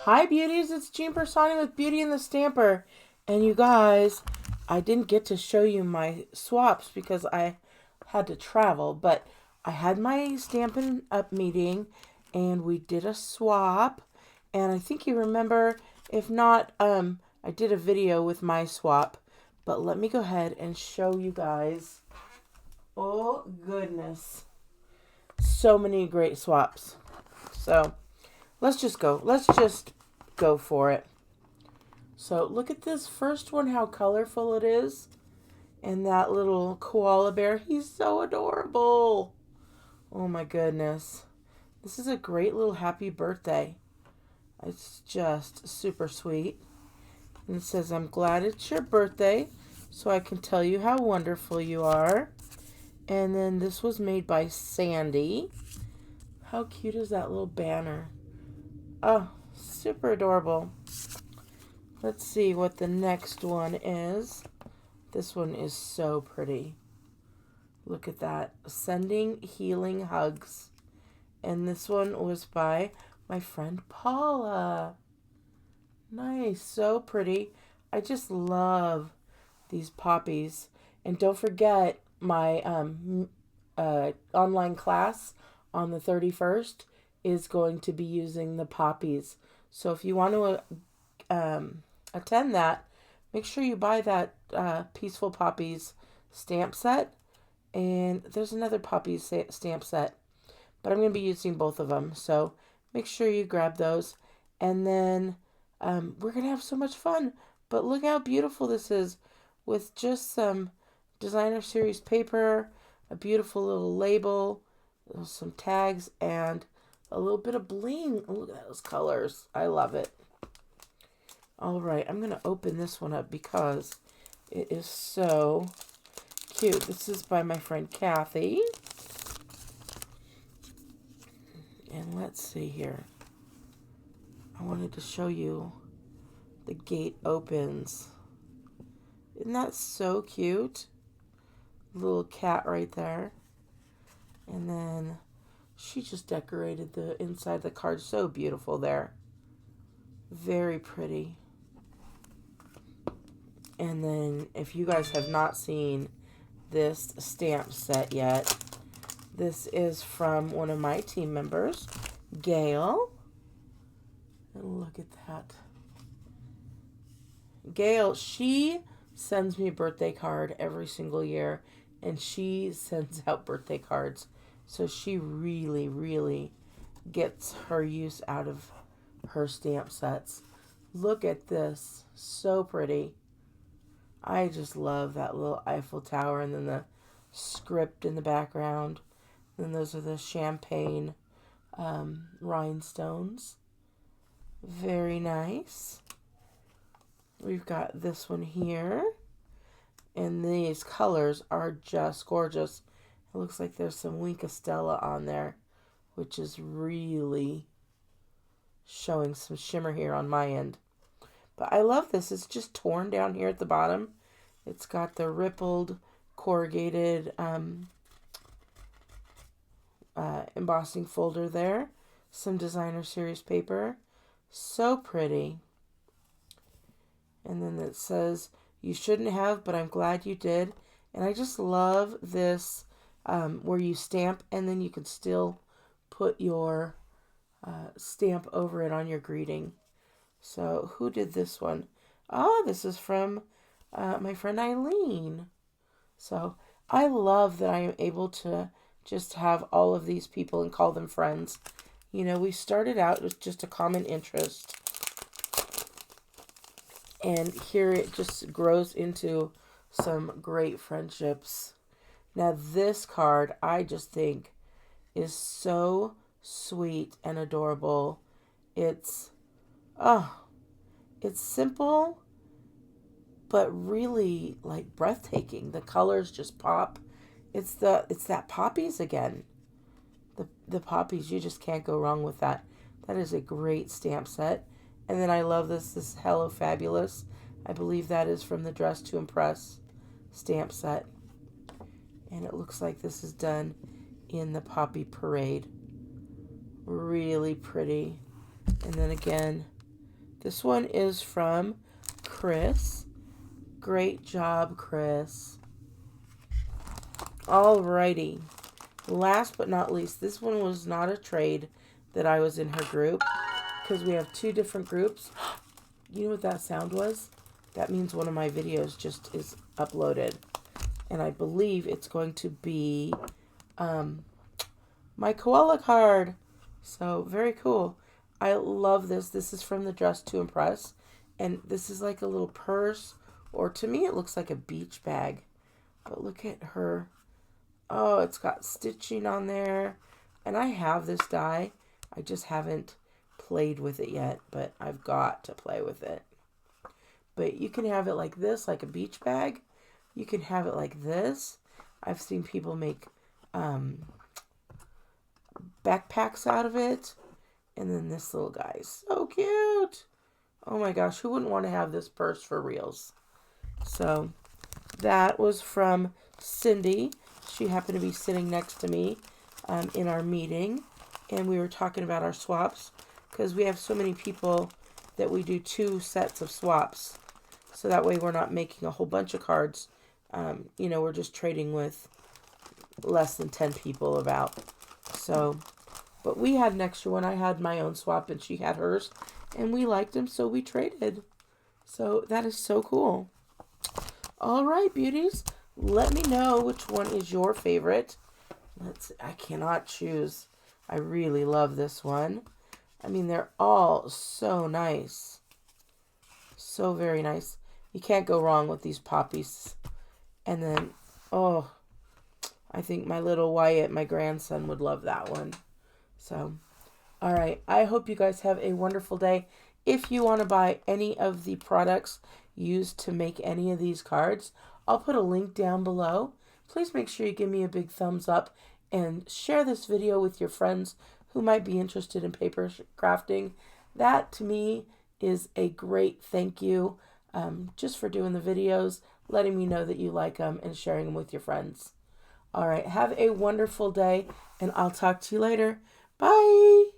Hi beauties, it's Jean Piersanti with Beauty and the Stamper. And you guys, I didn't get to show you my swaps because I had to travel, but I had my Stampin' Up meeting and we did a swap. And I think you remember, if not, I did a video with my swap. But let me go ahead and show you guys. Oh goodness. So many great swaps. So let's just go. Let's just go for it. So look at this first one, how colorful it is. And that little koala bear, he's so adorable. Oh my goodness. This is a great little happy birthday. It's just super sweet. And it says, I'm glad it's your birthday so I can tell you how wonderful you are. And then this was made by Sandy. How cute is that little banner? Oh, super adorable. Let's see what the next one is. This one is so pretty. Look at that. Sending healing hugs. And this one was by my friend Paula. Nice. So pretty. I just love these poppies. And don't forget my online class on the 31st is going to be using the poppies. So if you want to attend that, make sure you buy that Peaceful Poppies stamp set. And there's another Poppies stamp set. But I'm going to be using both of them. So make sure you grab those. And then we're going to have so much fun. But look how beautiful this is with just some designer series paper, a beautiful little label, some tags, and a little bit of bling. Look at those colors. I love it. All right, I'm going to open this one up because it is so cute. This is by my friend Kathy. And let's see here. I wanted to show you the gate opens. Isn't that so cute? Little cat right there. And then she just decorated the inside of the card so beautiful there. Very pretty. And then if you guys have not seen this stamp set yet, this is from one of my team members, Gail. And look at that. Gail, she sends me a birthday card every single year, and she sends out birthday cards. So she really, really gets her use out of her stamp sets. Look at this. So pretty. I just love that little Eiffel Tower and then the script in the background. And those are the champagne rhinestones. Very nice. We've got this one here. And these colors are just gorgeous. It looks like there's some Wink Stella on there, which is really showing some shimmer here on my end. But I love this. It's just torn down here at the bottom. It's got the rippled corrugated embossing folder there. Some designer series paper. So pretty. And then it says, you shouldn't have, but I'm glad you did. And I just love this where you stamp and then you can still put your stamp over it on your greeting. So who did this one? Oh, this is from my friend Eileen. So I love that I am able to just have all of these people and call them friends. You know, we started out with just a common interest. And here it just grows into some great friendships. Now this card I just think is so sweet and adorable. It's simple but really like breathtaking. The colors just pop. It's that poppies again. The poppies, you just can't go wrong with that. That is a great stamp set. And then I love this Hello Fabulous. I believe that is from the Dress to Impress stamp set. And it looks like this is done in the Poppy Parade. Really pretty. And then again, This one is from Chris. Great job, Chris. Alrighty. Last but not least, this one was not a trade that I was in her group because we have 2 different groups. You know what that sound was? That means one of my videos just is uploaded. And I believe it's going to be my koala card. So, very cool. I love this. This is from the Dress to Impress. And this is like a little purse. Or to me, it looks like a beach bag. But look at her. Oh, it's got stitching on there. And I have this die. I just haven't played with it yet. But I've got to play with it. But you can have it like this, like a beach bag. You can have it like this. I've seen people make backpacks out of it. And then this little guy is so cute. Oh my gosh, who wouldn't want to have this purse for reals? So that was from Cindy. She happened to be sitting next to me in our meeting. And we were talking about our swaps. Because we have so many people that we do 2 sets of swaps. So that way we're not making a whole bunch of cards. You know, we're just trading with less than 10 people about. So, but we had an extra one. I had my own swap and she had hers. And we liked them, so we traded. So that is so cool. All right, beauties. Let me know which one is your favorite. I cannot choose. I really love this one. I mean, they're all so nice. So very nice. You can't go wrong with these poppies. And then, oh, I think my little Wyatt, my grandson, would love that one. So, all right. I hope you guys have a wonderful day. If you want to buy any of the products used to make any of these cards, I'll put a link down below. Please make sure you give me a big thumbs up and share this video with your friends who might be interested in paper crafting. That, to me, is a great thank you just for doing the videos, letting me know that you like them, and sharing them with your friends. All right, have a wonderful day, and I'll talk to you later. Bye!